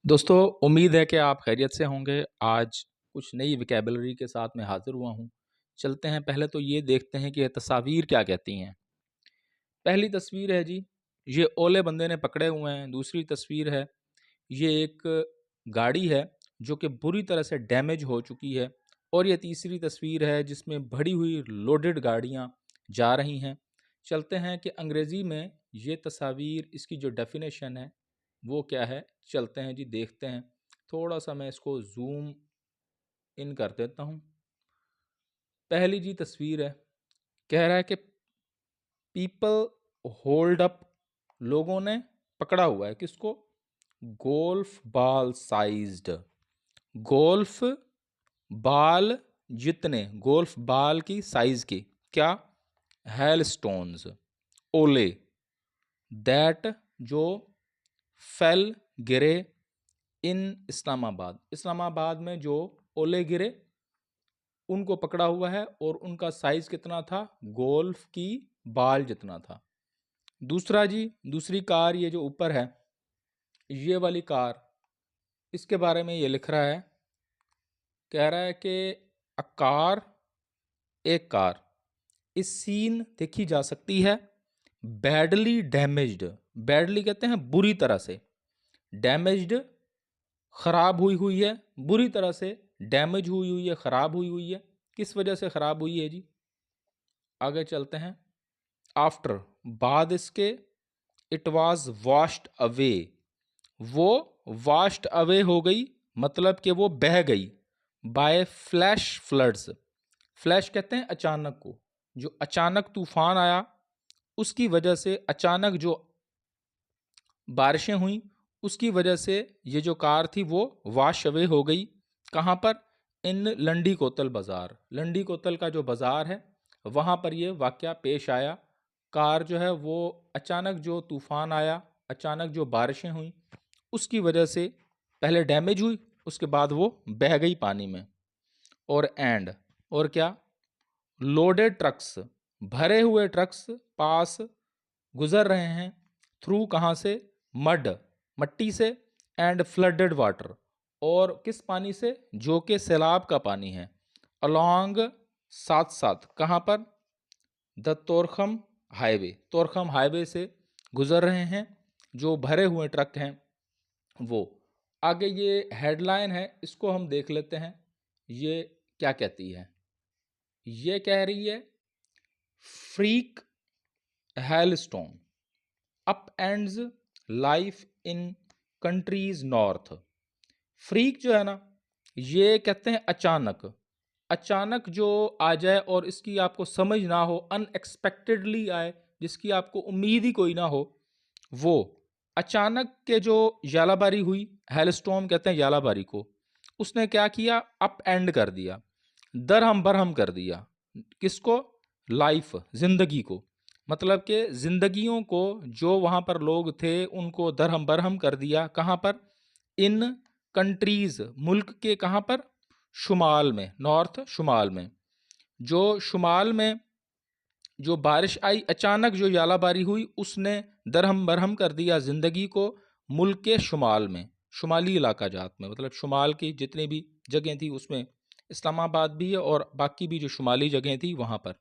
दोस्तों, उम्मीद है कि आप खैरियत से होंगे। आज कुछ नई वोकैबुलरी के साथ मैं हाज़िर हुआ हूँ। चलते हैं, पहले तो ये देखते हैं कि ये तस्वीर क्या कहती हैं। पहली तस्वीर है जी, ये ओले बंदे ने पकड़े हुए हैं। दूसरी तस्वीर है, ये एक गाड़ी है जो कि बुरी तरह से डैमेज हो चुकी है। और ये तीसरी तस्वीर है जिसमें भरी हुई लोडेड गाड़ियाँ जा रही हैं। चलते हैं कि अंग्रेज़ी में ये तस्वीर, इसकी जो डेफ़िनेशन है वो क्या है। चलते हैं जी, देखते हैं। थोड़ा-सा मैं इसको ज़ूम इन कर देता हूँ। पहली जी तस्वीर है, कह रहा है कि पीपल होल्ड अप, लोगों ने पकड़ा हुआ है किसको? गोल्फ बॉल साइज्ड, गोल्फ बाल जितने, गोल्फ बाल की साइज के क्या? हेलस्टोन्स, ओले, दैट जो फेल गिरे इन इस्लामाबाद, इस्लामाबाद में जो ओले गिरे उनको पकड़ा हुआ है और उनका साइज कितना था? गोल्फ की बाल जितना था। दूसरा जी, दूसरी कार, ये जो ऊपर है ये वाली कार, इसके बारे में ये लिख रहा है, कह रहा है कि अ कार, एक कार इस सीन देखी जा सकती है, बैडली डैमेज्ड, बैडली कहते हैं बुरी तरह से, डैमेज्ड खराब हुई हुई है, बुरी तरह से डैमेज हुई हुई है, खराब हुई हुई है। किस वजह से खराब हुई है जी? आगे चलते हैं। आफ्टर, बाद इसके, इट वाज वॉश्ड अवे, वो वॉश्ड अवे हो गई, मतलब कि वो बह गई, बाय फ्लैश फ्लड्स, फ्लैश कहते हैं अचानक को, जो अचानक तूफान आया उसकी वजह से, अचानक जो बारिशें हुई उसकी वजह से ये जो कार थी वो वाश अवे हो गई। कहाँ पर? इन लंडी कोतल बाज़ार, लंडी कोतल का जो बाज़ार है वहाँ पर ये वाक़या पेश आया। कार जो है वो अचानक जो तूफ़ान आया, अचानक जो बारिशें हुई उसकी वजह से पहले डैमेज हुई, उसके बाद वो बह गई पानी में। और एंड, और क्या? लोडेड ट्रक्स, भरे हुए ट्रक्स पास गुजर रहे हैं, थ्रू कहाँ से? मड, मट्टी से, एंड फ्लडेड वाटर, और किस पानी से? जो कि सैलाब का पानी है। अलोंग, साथ साथ, कहाँ पर? The Torkham highway, Torkham highway से गुजर रहे हैं जो भरे हुए ट्रक हैं वो। आगे ये हेडलाइन है, इसको हम देख लेते हैं, ये क्या कहती है। ये कह रही है, freak hailstone up ends life in countries north. Freak जो है ना, ये कहते हैं अचानक, अचानक जो आ जाए और इसकी आपको समझ ना हो, अनएक्सपेक्टेडली आए, जिसकी आपको उम्मीद ही कोई ना हो, वो अचानक के जो यालाबारी हुई, हेलस्टॉर्म कहते हैं यालाबारी को, उसने क्या किया? अप एंड कर दिया, दरहम बरहम कर दिया। किसको? लाइफ, जिंदगी को, मतलब कि जिंदगियों को, जो वहाँ पर लोग थे उनको दरहम बरहम कर दिया। कहाँ पर? इन कंट्रीज, मुल्क के कहाँ पर? शुमाल में, नॉर्थ, शुमाल में। जो शुमाल में जो बारिश आई, अचानक जो यालाबारी हुई, उसने दरहम बरहम कर दिया ज़िंदगी को मुल्क के शुमाल में, शुमाली इलाका जात में, मतलब शुमाल की जितनी भी जगह थी उसमें इस्लामाबाद भी है और बाकी भी जो शुमाली जगह थी वहाँ पर।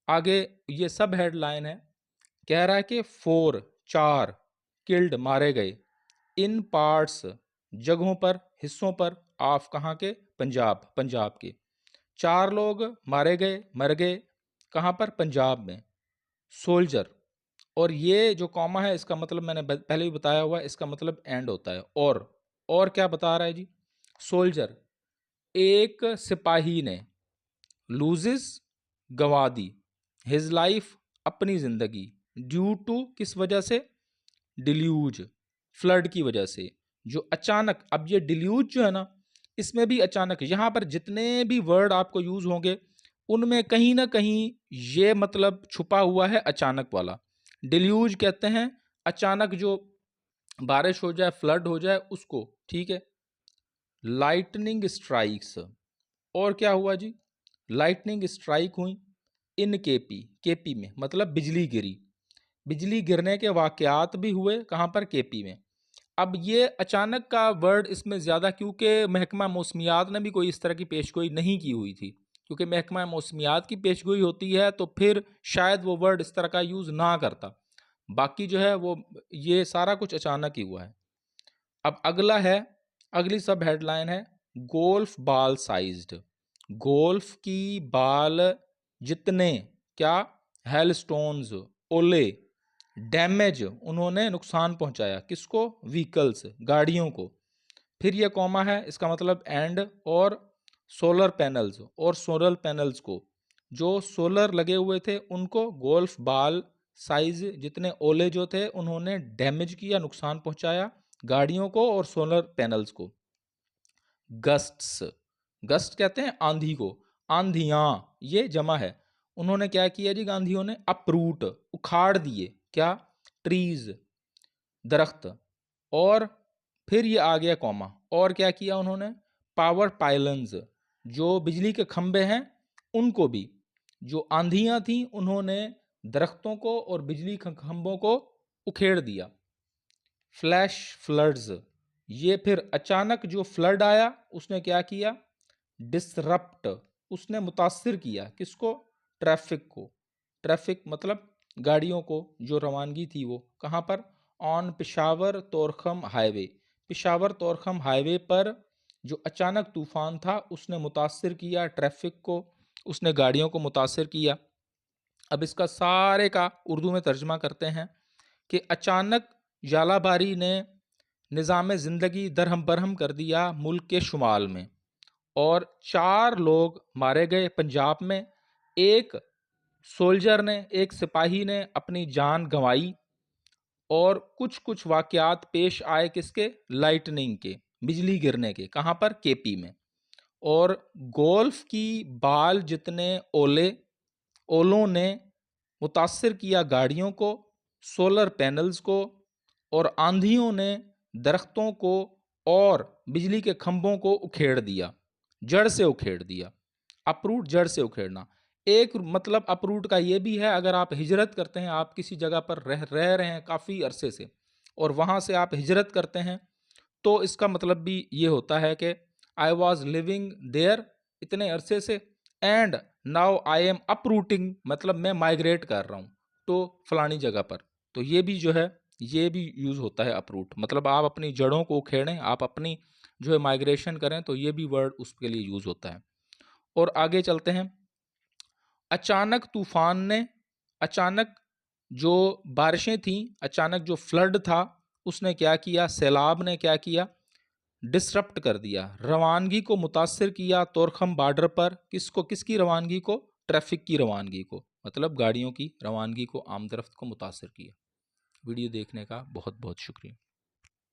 आगे ये सब हेडलाइन है, कह रहा है कि 4, 4 किल्ड, मारे गए, इन पार्ट्स, जगहों पर, हिस्सों पर, ऑफ, कहाँ के? पंजाब, पंजाब के। 4 लोग मारे गए, मर गए, कहाँ पर? पंजाब में। सोल्जर, और ये जो कॉमा है इसका मतलब मैंने पहले भी बताया हुआ है, इसका मतलब एंड होता है। और क्या बता रहा है जी? सोल्जर, एक सिपाही ने, लूजेस, गंवा दी, हिज लाइफ, अपनी जिंदगी, ड्यू टू, किस वजह से? डिल्यूज, फ्लड की वजह से, जो अचानक, अब ये डिल्यूज जो है ना, इसमें भी अचानक, यहां पर जितने भी वर्ड आपको यूज होंगे उनमें कहीं ना कहीं ये मतलब छुपा हुआ है, अचानक वाला। डिल्यूज कहते हैं अचानक जो बारिश हो जाए, फ्लड हो जाए उसको, ठीक है। लाइटनिंग स्ट्राइक्स, और क्या हुआ जी? लाइटनिंग स्ट्राइक हुई इन केपी, केपी में मतलब बिजली गिरी, बिजली गिरने के वाकयात भी हुए, कहाँ पर? केपी में। अब ये अचानक का वर्ड इसमें ज़्यादा, क्योंकि महकमा मौसमियात ने भी कोई इस तरह की पेशगोई नहीं की हुई थी, क्योंकि महकमा मौसमियात की पेशगोई होती है तो फिर शायद वो वर्ड इस तरह का यूज़ ना करता। बाकी जो है वो ये सारा कुछ अचानक ही हुआ है। अब अगला है, अगली सब हेडलाइन है गोल्फ बाल साइज्ड। गोल्फ की बाल जितने क्या, हेलस्टोन्स, ओले, डैमेज, उन्होंने नुकसान पहुंचाया, किसको, व्हीकल्स, गाड़ियों को। फिर ये कॉमा है, इसका मतलब एंड, और सोलर पैनल्स, और सोलर पैनल्स को, जो सोलर लगे हुए थे उनको गोल्फ बाल साइज जितने ओले जो थे उन्होंने डैमेज किया, नुकसान पहुंचाया गाड़ियों को और सोलर पैनल्स को। गस्ट्स, गस्ट कहते हैं आंधी को, आंधियां ये जमा है। उन्होंने क्या किया जी, गांधियों ने अपरूट, उखाड़ दिए, क्या, ट्रीज, दरख्त। और फिर ये आ गया कॉमा, और क्या किया उन्होंने, पावर पाइलन्स, जो बिजली के खंबे हैं उनको भी, जो आंधियां थी उन्होंने दरख्तों को और बिजली खंभों को उखेड़ दिया। फ्लैश फ्लड्स, ये फिर अचानक जो फ्लड आया उसने क्या किया, डिसरप्ट, उसने मुतासिर किया, किसको, ट्रैफिक को। ट्रैफिक मतलब गाड़ियों को जो रवानगी थी वो, कहाँ पर, on Peshawar Torkham highway, Peshawar Torkham highway पर जो अचानक तूफान था उसने मुतासिर किया ट्रैफिक को, उसने गाड़ियों को मुतासिर किया। अब इसका सारे का उर्दू में तर्जमा करते हैं कि अचानक जालाबारी ने निज़ाम ज़िंदगी दरहम बरहम कर दिया मुल्क के शुमाल में, और 4 लोग मारे गए पंजाब में। एक सोल्जर ने, एक सिपाही ने अपनी जान गंवाई, और कुछ कुछ वाक़यात पेश आए किसके, लाइटनिंग के, बिजली गिरने के, कहाँ पर, केपी में। और गोल्फ की बाल जितने ओले, ओलों ने मुतासिर किया गाड़ियों को, सोलर पैनल्स को, और आंधियों ने दरख्तों को और बिजली के खंभों को उखेड़ दिया, जड़ से उखेड़ दिया। अपरूट, जड़ से उखेड़ना। एक मतलब अपरूट का ये भी है, अगर आप हिजरत करते हैं, आप किसी जगह पर रह रहे हैं काफ़ी अरसे से और वहाँ से आप हिजरत करते हैं, तो इसका मतलब भी ये होता है कि आई वॉज लिविंग देयर इतने अरसे से, and now I am uprooting, मतलब मैं माइग्रेट कर रहा हूँ तो फलानी जगह पर। तो ये भी जो है, ये भी यूज़ होता है अपरूट, मतलब आप अपनी जड़ों को उखेड़ें, आप अपनी जो है माइग्रेशन करें, तो ये भी वर्ड उसके लिए यूज़ होता है। और आगे चलते हैं। अचानक तूफान ने, अचानक जो बारिशें थीं, अचानक जो फ्लड था उसने क्या किया, सैलाब ने क्या किया, डिसरप्ट कर दिया, रवानगी को मुतासिर किया तोरखम बॉर्डर पर, किसको, किसकी रवानगी को, ट्रैफिक की रवानगी को, मतलब गाड़ियों की रवानगी को, आमदरफ्त को मुतासिर किया। वीडियो देखने का बहुत बहुत शुक्रिया।